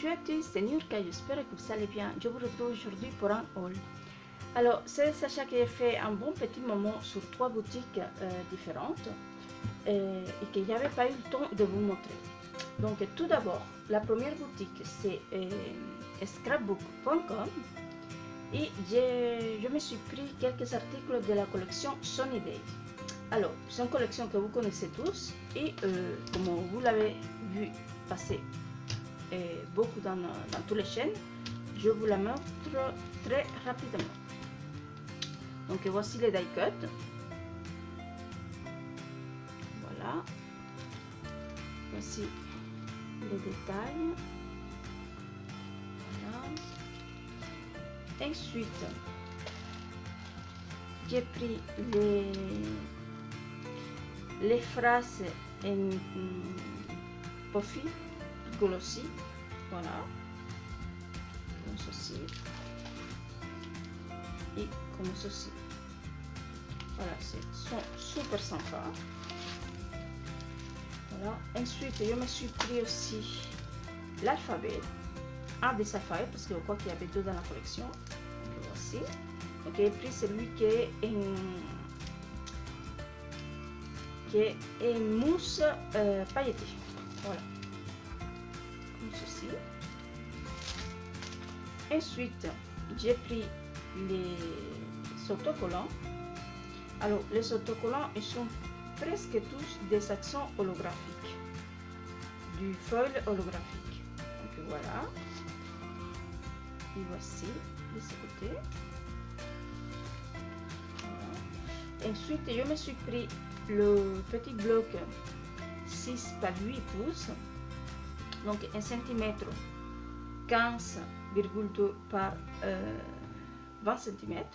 Bonjour à tous, c'est Niurka, j'espère que vous allez bien. Je vous retrouve aujourd'hui pour un haul. Alors, c'est Sacha qui a fait un bon petit moment sur 3 boutiques différentes et que j'avais pas eu le temps de vous montrer. Donc, tout d'abord, la première boutique, c'est scrapbook.com et je me suis pris quelques articles de la collection Sunny Days. Alors, c'est une collection que vous connaissez tous et comme vous l'avez vu passer beaucoup dans toutes les chaînes, je vous la montre très rapidement. Donc voici les die cuts. Voilà. Voici les détails. Voilà. Ensuite, j'ai pris les phrases en puffy glossy, voilà, comme ceci et comme ceci. Voilà, c'est sont super sympa. Voilà. Ensuite, je me suis pris aussi l'alphabet, un des alphabets parce que je crois qu'il y avait deux dans la collection. Donc, voici. Donc j'ai pris celui qui est en mousse pailletée. Voilà. Comme ceci. Ensuite, j'ai pris les autocollants. Alors, les autocollants, ils sont presque tous des accents holographiques, du foil holographique. Donc voilà. Et voici de ce côté. Voilà. Ensuite, je me suis pris le petit bloc 6 par 8 pouces. Donc 1 cm 15,2 par 20 cm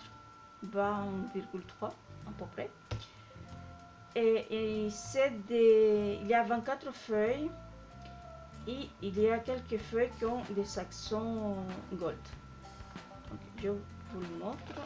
20,3 à peu près, et il y a 24 feuilles et il y a quelques feuilles qui ont des accents gold. Donc, je vous le montre.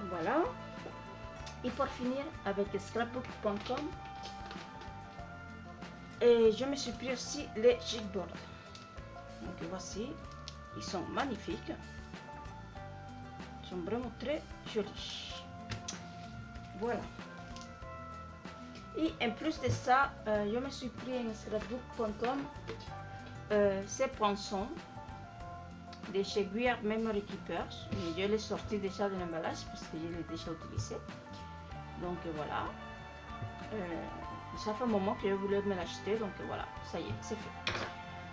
Voilà. Et pour finir avec scrapbook.com, et je me suis pris aussi les chipboards. Donc voici, ils sont magnifiques, ils sont vraiment très jolis. Voilà. Et en plus de ça, je me suis pris un scrapbook.com ces poinçons de chez Guiard Memory Keepers, mais je l'ai sorti déjà de l'emballage parce que je l'ai déjà utilisé. Donc voilà, ça fait un moment que je voulais me l'acheter, donc voilà, ça y est, c'est fait.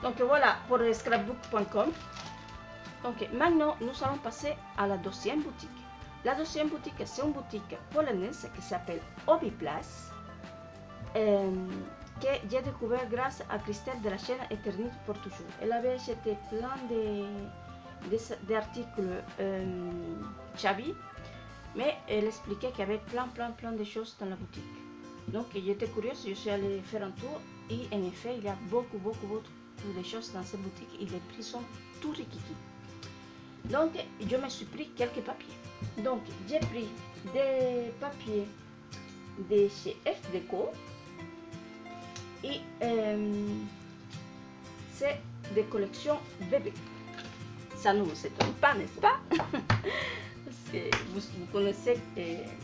Donc voilà pour scrapbook.com. Donc maintenant nous allons passer à la deuxième boutique. La deuxième boutique, c'est une boutique polonaise qui s'appelle Hobbyplus, que j'ai découvert grâce à Christelle de la chaîne Éternité pour toujours. Elle avait acheté plein d'articles Chabi, mais elle expliquait qu'il y avait plein de choses dans la boutique. Donc j'étais curieuse, je suis allée faire un tour et en effet il y a beaucoup de choses dans cette boutique et les prix sont tout rikiki. Donc je me suis pris quelques papiers. Donc j'ai pris des papiers de chez F Déco et c'est des collections bébés. Ça ne vous étonne pas, n'est-ce pas? Parce que vous connaissez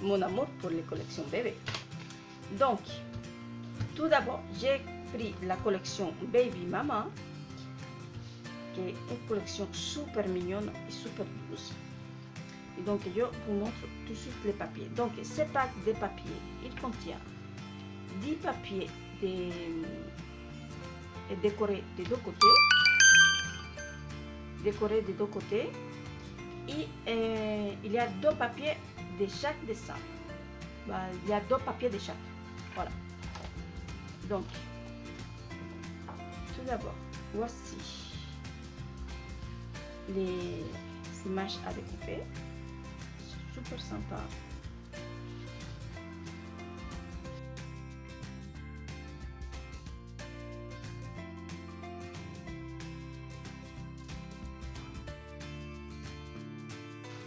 mon amour pour les collections bébés. Donc, tout d'abord, j'ai pris la collection Baby Mama, qui est une collection super mignonne et super douce. Et donc, je vous montre tout de suite les papiers. Donc, ce pack de papiers, il contient 10 papiers décorés des deux côtés. Et il y a 2 papiers de chaque dessin. Il y a 2 papiers de chaque. Voilà. Donc, tout d'abord, voici les images à découper. C'est super sympa.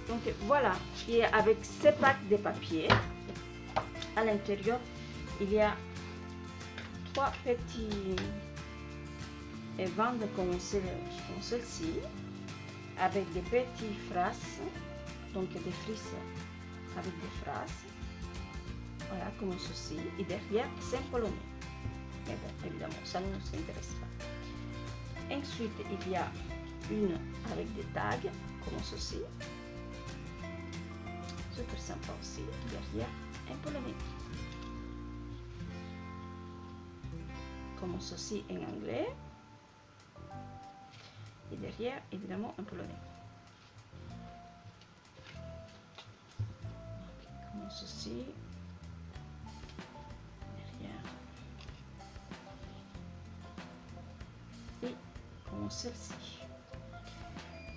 Donc voilà, et avec ces packs de papier, à l'intérieur, il y a 3 petits bandes comme celle-ci, avec des petites phrases, donc des frises avec des phrases, voilà, comme ceci, et derrière, c'est en polonais. Mais bon, évidemment, ça ne nous intéresse pas. Ensuite, il y a une avec des tags, comme ceci. Super sympa aussi, derrière un polonais. Comme ceci en anglais. Et derrière, évidemment, un polonais. Comme ceci. Derrière. Et comme celle-ci.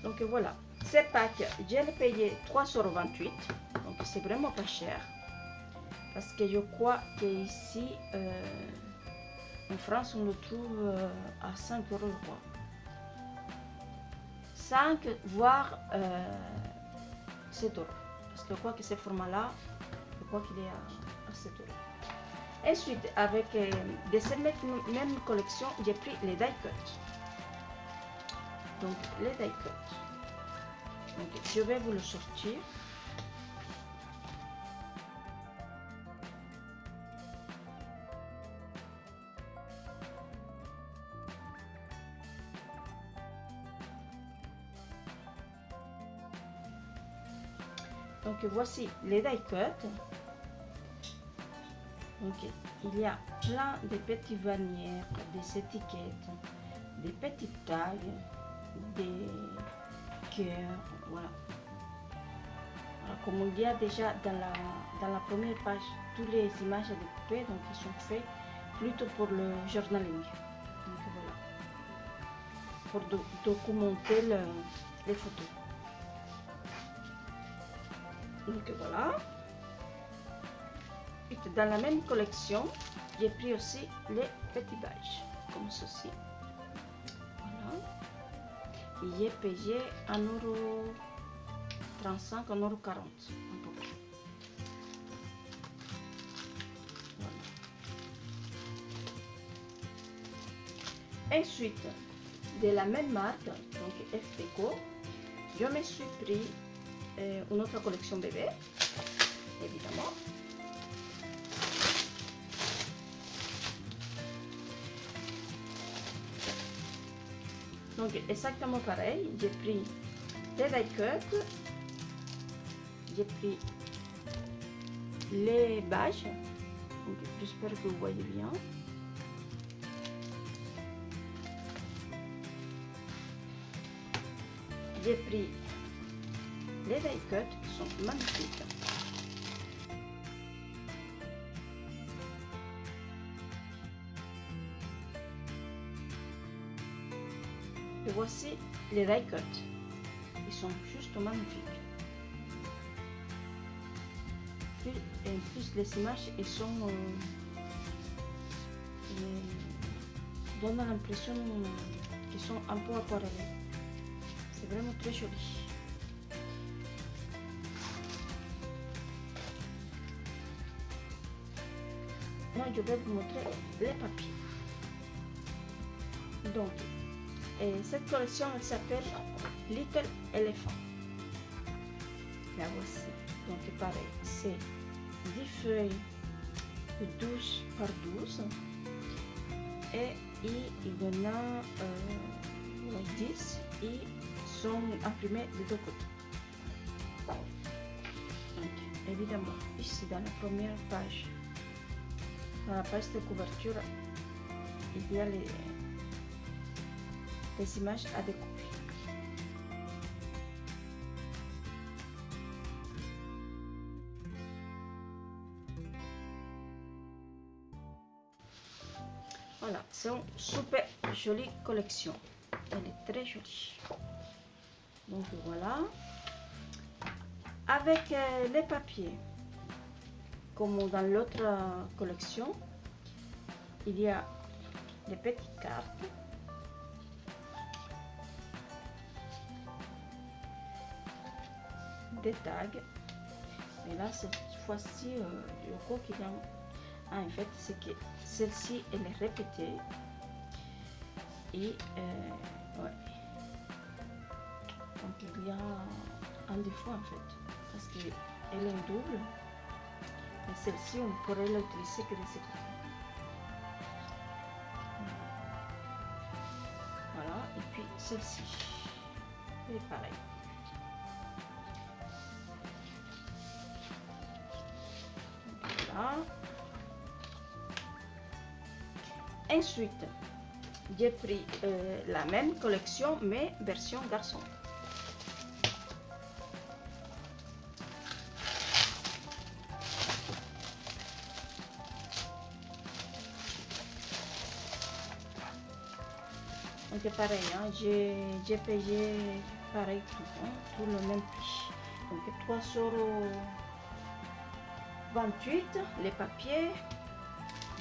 Donc voilà. Ces packs, je l'ai payé 3,28 €. Donc c'est vraiment pas cher. Parce que je crois qu'ici, en France, on le trouve à 5 € je crois. 5 voire 7 €. Parce que je crois que ce format-là, je crois qu'il est à 7 €. Ensuite, avec de cette même collection, j'ai pris les die cut. Donc les die cut. Donc, je vais vous le sortir. Donc voici les die cut. Donc il y a plein de petites bannières, des étiquettes, des petites tags, des cœurs, voilà. Comme il y a déjà dans la première page toutes les images à découper, donc ils sont faits plutôt pour le journaling. Donc voilà, pour documenter les photos. Donc voilà. Et dans la même collection, j'ai pris aussi les petits badges, comme ceci. Voilà. Et j'ai payé 1,35 €, 1,40 € à peu près. Voilà. Ensuite, de la même marque, donc FTECO, je me suis pris une autre collection bébé, évidemment. Donc exactement pareil, j'ai pris des die cut, j'ai pris les badges, j'espère que vous voyez bien. J'ai pris les die cut qui sont magnifiques. Et voici les die cut. Ils sont juste magnifiques. Et en plus, les images, ils sont donnent l'impression qu'ils sont un peu aquarellés. C'est vraiment très joli. Moi, je vais vous montrer les papiers. Donc, cette collection, elle s'appelle Little Elephant. La voici. Donc, pareil, c'est 10 feuilles de 12 par 12. Et il y en a 10 et sont imprimés de deux côtés. Donc, évidemment, ici, dans la première page, dans la page de couverture, il y a les images à découper. Voilà, c'est une super jolie collection. Elle est très jolie. Donc voilà. Avec les papiers, comme dans l'autre collection, il y a des petites cartes. Des tags. Et là, cette fois-ci, je crois qu'il y a... Ah, en fait, c'est que celle-ci, elle est répétée. Et ouais. Donc il y a un défaut en fait, parce qu'elle est double. Et celle-ci, on pourrait l'utiliser que de ce côté. Voilà, et puis celle-ci, elle est pareil. Voilà. Ensuite, j'ai pris la même collection, mais version garçon. Donc pareil, hein, j'ai payé pareil tout le même prix. Donc 3,28 € les papiers,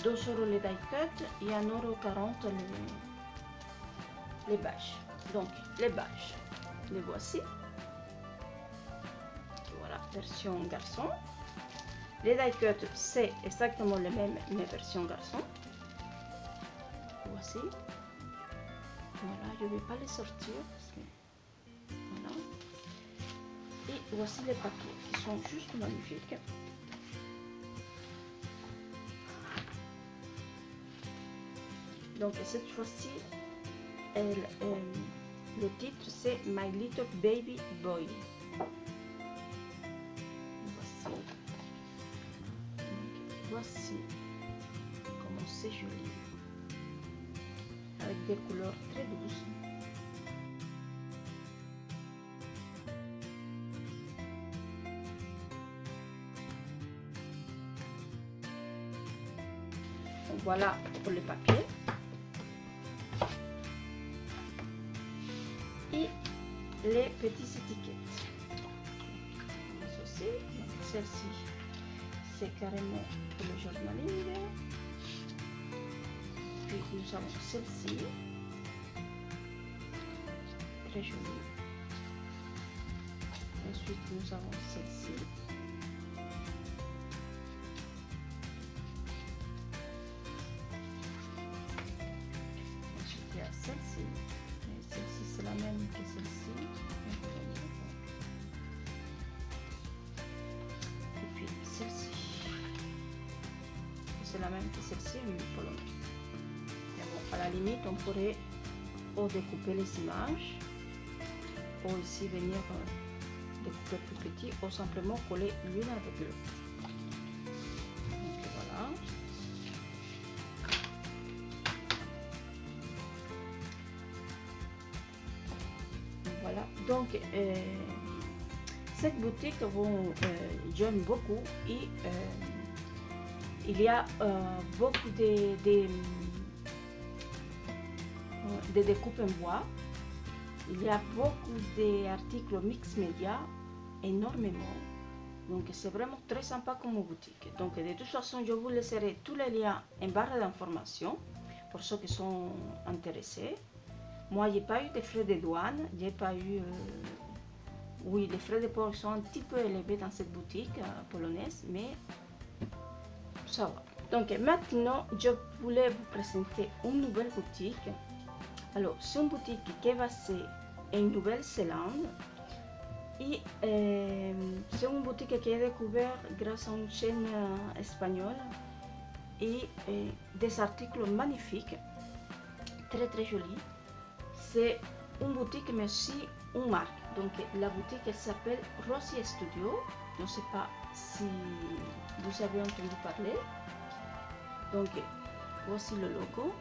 2 € les die cut et 1,40 € les bâches. Donc les bâches, les voici. Voilà, version garçon. Les die cut, c'est exactement le même, mais version garçon. Voici. Voilà, je ne vais pas les sortir parce que voilà. Et voici les papiers qui sont juste magnifiques. Donc cette fois-ci, le titre c'est My Little Baby Boy. Voici. Donc, voici comment c'est joli. Avec des couleurs très douces. Donc, voilà pour les papiers. Et les petites étiquettes. Celle-ci, c'est carrément pour le journaling. Puis nous avons celle-ci, très jolie. Ensuite nous avons celle-ci. Ensuite il y a celle-ci. Celle-ci c'est la même que celle-ci. Et puis celle-ci. C'est la même que celle-ci, mais polonais. À la limite, on pourrait ou découper les images, ou ici venir découper plus petit, ou simplement coller l'une avec l'autre. Donc voilà. Voilà. Donc cette boutique, j'aime beaucoup et il y a beaucoup de découpes en bois. Il y a beaucoup d'articles mix média, énormément. Donc c'est vraiment très sympa comme boutique. Donc de toute façon, je vous laisserai tous les liens en barre d'informations pour ceux qui sont intéressés. Moi, j'ai pas eu de frais de douane, j'ai pas eu... oui, les frais de port sont un petit peu élevés dans cette boutique polonaise, mais ça va. Donc maintenant, je voulais vous présenter une nouvelle boutique. Alors, c'est une boutique qui est basée en Nouvelle-Zélande et c'est une boutique qui est découverte grâce à une chaîne espagnole et des articles magnifiques, très très jolis. C'est une boutique mais aussi une marque. Donc la boutique elle s'appelle Rosie Studio. Je ne sais pas si vous avez entendu parler. Donc voici le logo.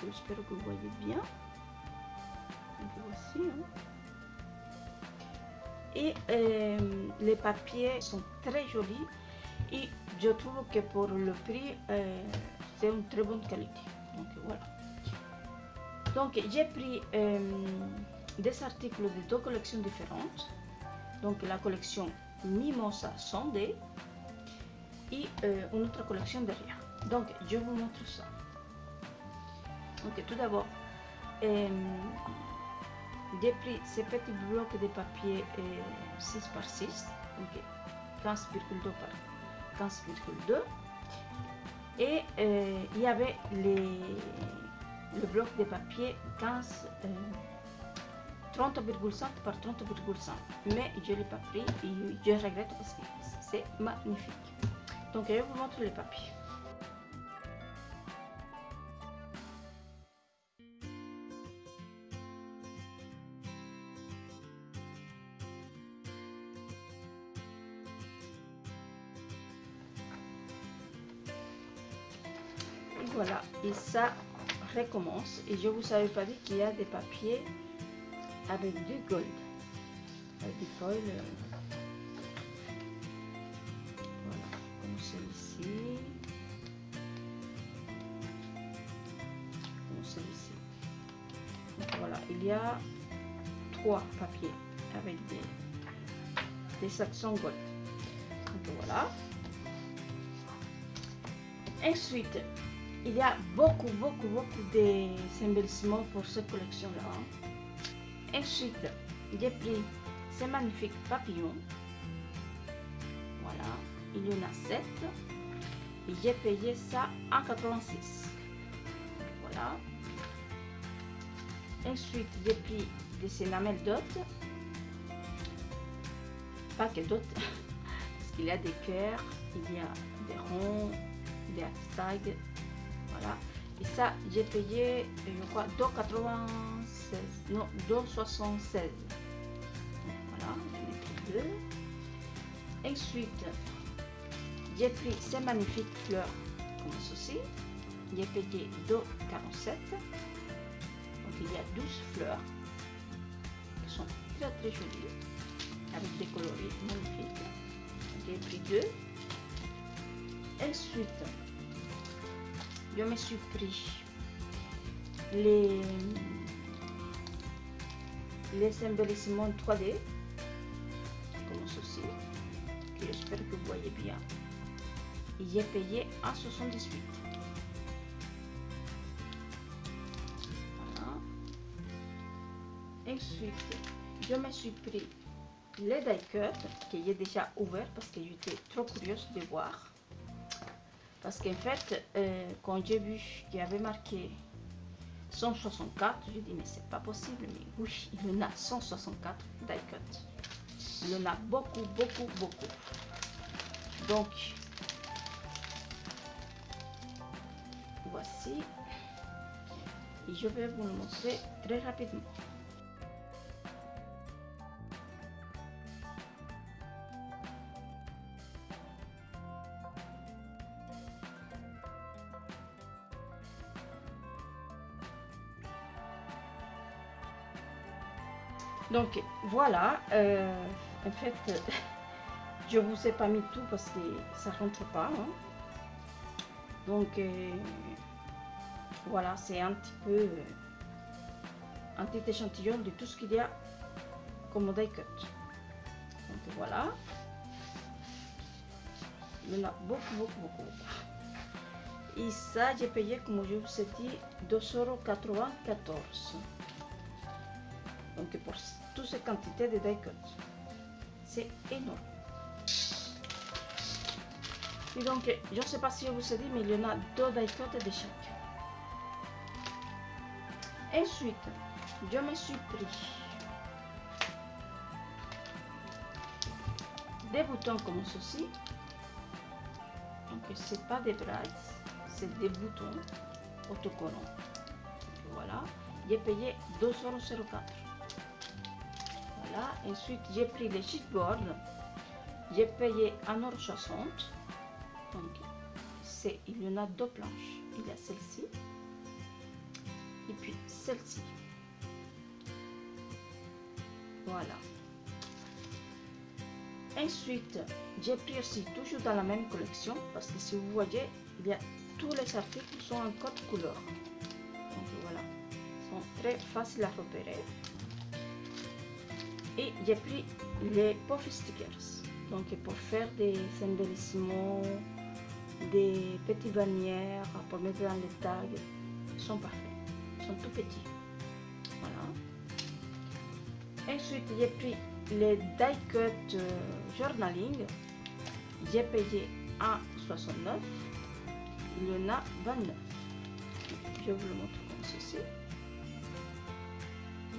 J'espère que vous voyez bien. Donc, voici. Hein. Et les papiers sont très jolis. Et je trouve que pour le prix, c'est une très bonne qualité. Donc voilà. Donc j'ai pris des articles de deux collections différentes. Donc la collection Mimosa Sunday et une autre collection derrière. Donc je vous montre ça. Donc tout d'abord, j'ai pris ces petits blocs de papier 6 par 6, donc 15,2 par 15,2, et il y avait le bloc de papier 30,5 par 30,5, mais je ne l'ai pas pris et je regrette parce que c'est magnifique. Donc je vous montre les papiers. Et voilà, et ça recommence. Et je ne vous avais pas dit qu'il y a des papiers avec du gold, avec du foil. Voilà, comme celui-ci. Comme celui-ci. Donc voilà, il y a 3 papiers avec des accents gold. Donc voilà. Ensuite, il y a beaucoup de embellissements pour cette collection-là. Ensuite, j'ai pris ces magnifiques papillons. Voilà, il y en a 7. Et j'ai payé ça en 86. Voilà. Ensuite, j'ai pris des énamels dots. Pas que dots, parce qu'il y a des cœurs, il y a des ronds, des hashtags. Voilà. Et ça, j'ai payé, je crois, 2,96. Non, 2,76. Voilà, j'en ai pris 2. Ensuite, j'ai pris ces magnifiques fleurs comme ceci. J'ai payé 2,47. Donc il y a 12 fleurs qui sont très jolies, avec des coloris magnifiques. J'ai pris 2. Ensuite, je me suis pris les embellissements 3D, comme ceci, que j'espère que vous voyez bien. Et j'ai payé à 78. Voilà. Ensuite, je me suis pris les die cut que j'ai déjà ouvert parce que j'étais trop curieuse de voir. Parce qu'en fait, quand j'ai vu qu'il y avait marqué 164, j'ai dit mais c'est pas possible, mais oui, il y en a 164 die cut. Il y en a beaucoup. Donc, voici. Et je vais vous le montrer très rapidement. Donc voilà, en fait, je vous ai pas mis tout parce que ça rentre pas. Hein. Donc voilà, c'est un petit peu un petit échantillon de tout ce qu'il y a comme die cut. Donc voilà, il y en a beaucoup. Et ça, j'ai payé, comme je vous ai dit, 2,94 €. Donc pour toutes ces quantités de die cut, c'est énorme. Et donc, je ne sais pas si je vous ai dit, mais il y en a 2 die cut de chaque. Ensuite, je me suis pris des boutons comme ceci. Donc c'est pas des braids, c'est des boutons autocollants. Voilà, j'ai payé 2,04 €. Voilà, ensuite j'ai pris les chipboards, j'ai payé 1,60 €. Donc il y en a 2 planches, il y a celle-ci et puis celle-ci. Voilà. Ensuite, j'ai pris aussi toujours dans la même collection parce que si vous voyez, il y a tous les articles sont en code couleur. sont très faciles à repérer. Et j'ai pris les puff stickers, donc pour faire des embellissements, des petites bannières pour mettre dans les tags. Ils sont parfaits, ils sont tout petits. Voilà. Ensuite, j'ai pris les die cut journaling. J'ai payé 1,69. Il y en a 29. Je vous le montre comme ceci.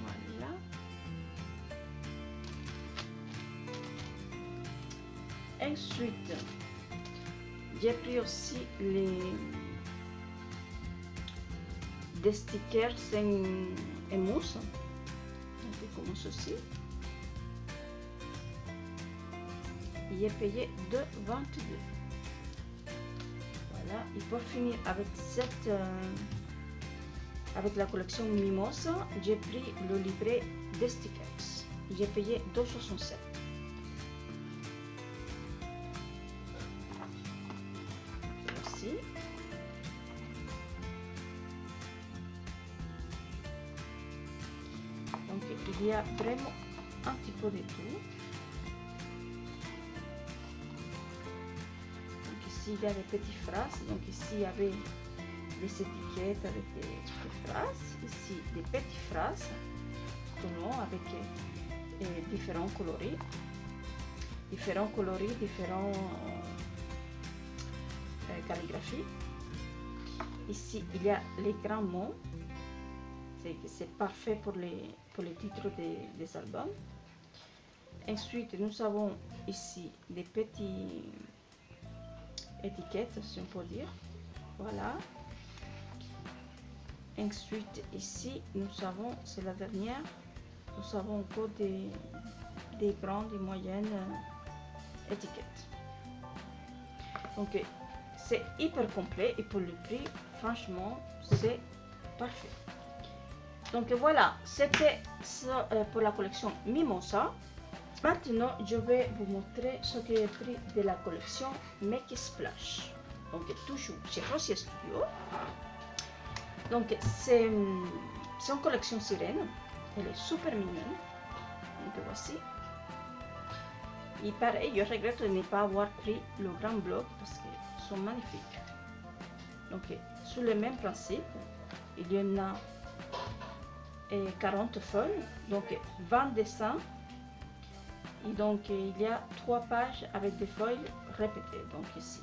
Voilà. Ensuite, j'ai pris aussi des stickers en mousse, un peu comme ceci. J'ai payé 2,22. Voilà. Et pour finir avec avec la collection Mimosa, j'ai pris le livret des stickers. J'ai payé 2,67. Voici. Donc il y a vraiment un petit peu de tout. Donc ici il y a des petites phrases. Donc ici il y avait des étiquettes avec des phrases. Ici des petites phrases tout long avec différents coloris. Différentes calligraphies. Ici il y a les grands mots. C'est parfait pour les titres des albums. Ensuite, nous avons ici des petites étiquettes, si on peut dire. Voilà. Ensuite, ici, nous avons, c'est la dernière, nous avons encore des grandes et moyennes étiquettes. Donc, c'est hyper complet et pour le prix, franchement, c'est parfait. Donc voilà, c'était ça pour la collection Mimosa. Maintenant, je vais vous montrer ce que j'ai pris de la collection Make Splash. Donc toujours chez Rosier Studio. Donc c'est une collection sirène. Elle est super mignonne. Donc voici. Et pareil, je regrette de ne pas avoir pris le grand bloc parce qu'ils sont magnifiques. Donc sur le même principe, il y en a 40 feuilles, donc 20 dessins, et donc il y a 3 pages avec des feuilles répétées, donc ici.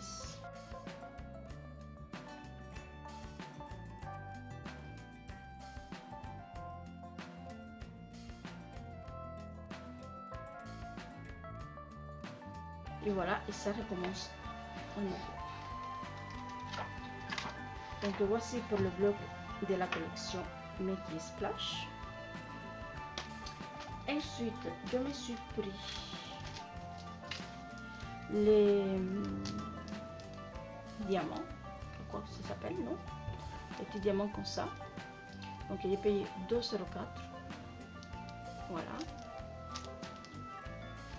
Et voilà, et ça recommence en nouveau. Donc voici pour le bloc de la collection Make Splash. Ensuite, je me suis pris les diamants, quoi que ça s'appelle, non? Les petits diamants comme ça. Donc j'ai payé 2,04. Voilà.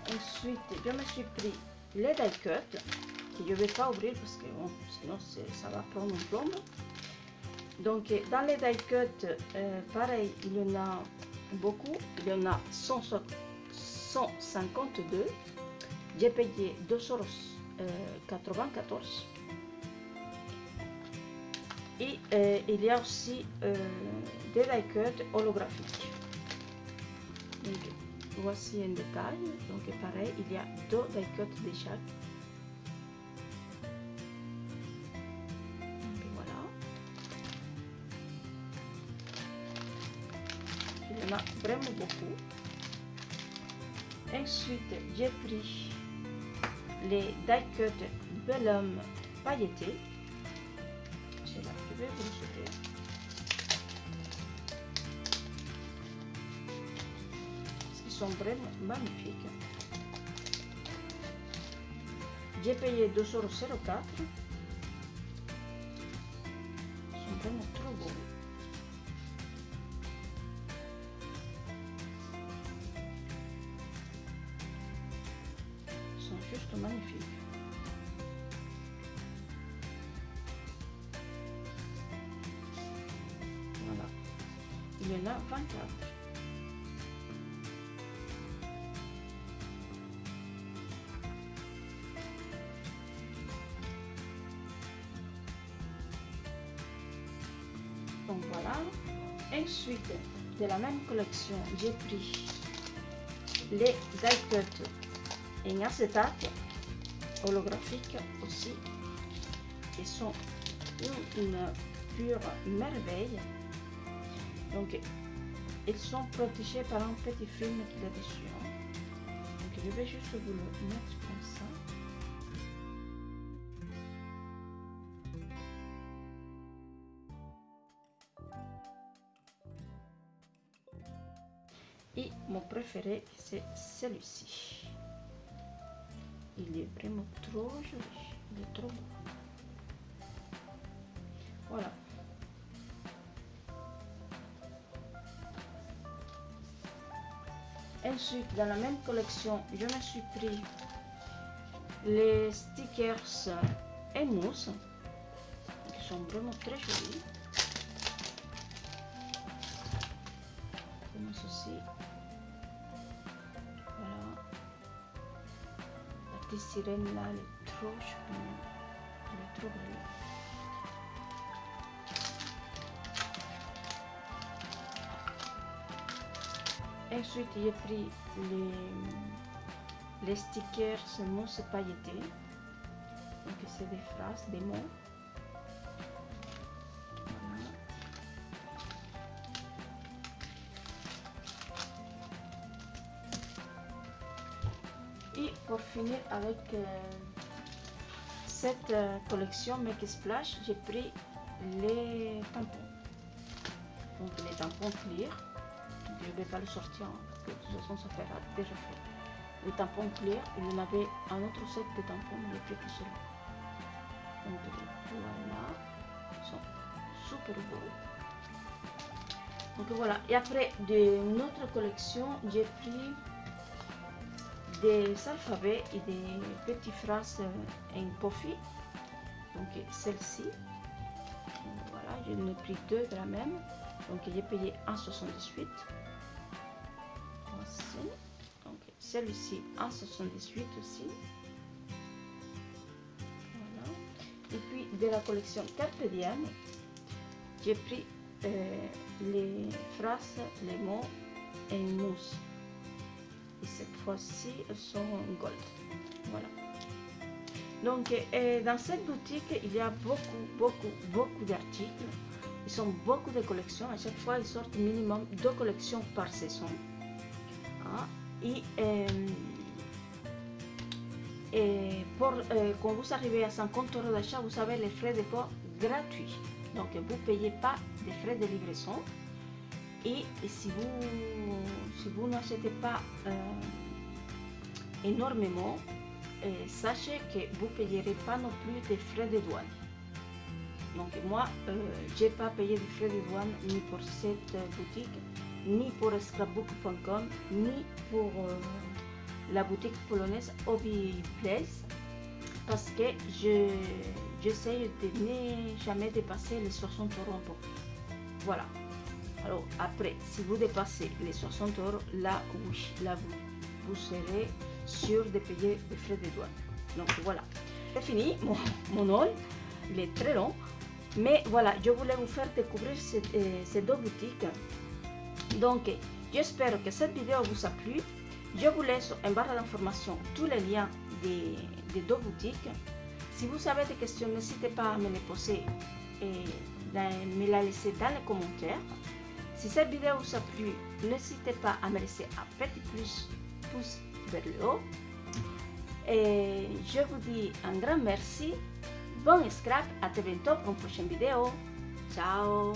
Ensuite, je me suis pris les die cut que je ne vais pas ouvrir parce que bon, sinon ça va prendre une plombe. Donc dans les die cut, pareil, il y en a beaucoup, il y en a 152. J'ai payé 2,94 €. Et il y a aussi des die cut holographiques. Donc, voici un détail. Donc pareil, il y a 2 die cut de chaque. Il y en a vraiment beaucoup. Ensuite, j'ai pris les die cut Bellum pailletés. C'est là que je vais vous le jeter. Ils sont vraiment magnifiques. J'ai payé 2,04 €. Ils sont vraiment trop beaux. Juste magnifique. Voilà. Il il y en a 24. Donc voilà. Ensuite, de la même collection, j'ai pris les die-cut en acétate holographique aussi. Ils sont une pure merveille. Donc, ils sont protégés par un petit film qu'il y a dessus. Donc, je vais juste vous le mettre comme ça. Et mon préféré, c'est celui-ci. Il est vraiment trop joli, il est trop beau. Voilà. Ensuite, dans la même collection, je me suis pris les stickers et mousse, qui sont vraiment très jolis. Comme ceci. Voilà. La petite sirène là, elle est trop jolie. Elle est trop belle. Ensuite, j'ai pris les stickers mousse pailletée. Donc, c'est des phrases, des mots. Voilà. Et pour finir avec cette collection Make Splash, j'ai pris les tampons. Donc, les tampons clear. Je ne vais pas le sortir parce que de toute façon ça fera déjà fait. Les tampons clairs, il y en avait un autre set de tampons, mais il n'y a plus que cela. Donc voilà, ils sont super beaux. Donc voilà, et après d'une autre collection, j'ai pris des alphabets et des petites phrases en puffy. Donc celle-ci, voilà, j'en ai pris deux de la même. Donc j'ai payé 1,78. Donc celui-ci 1,78 aussi. Voilà. Et puis de la collection Carpe Diem, j'ai pris les phrases, les mots en mousse. Et cette fois-ci, elles sont en gold. Voilà. Donc dans cette boutique, il y a beaucoup d'articles. Ils ont beaucoup de collections. À chaque fois, ils sortent minimum 2 collections par saison. Et quand vous arrivez à 50 € d'achat, vous avez les frais de port gratuits. Donc, vous ne payez pas de frais de livraison. Et si vous n'achetez pas énormément, sachez que vous ne payerez pas non plus des frais de douane. Donc moi, je n'ai pas payé de frais de douane ni pour cette boutique, ni pour scrapbook.com, ni pour la boutique polonaise Hobby Place, parce que j'essaie de ne jamais dépasser les 60 € en profit. Voilà. Alors après, si vous dépassez les 60 €, là oui, là vous serez sûr de payer des frais de douane. Donc voilà, c'est fini mon haul. Il est très long. Mais voilà, je voulais vous faire découvrir ces deux boutiques. Donc, j'espère que cette vidéo vous a plu. Je vous laisse en barre d'informations tous les liens des deux boutiques. Si vous avez des questions, n'hésitez pas à me les poser et me la laisser dans les commentaires. Si cette vidéo vous a plu, n'hésitez pas à me laisser un petit pouce vers le haut. Et je vous dis un grand merci. Bon scrap, à très bientôt pour une prochaine vidéo. Ciao!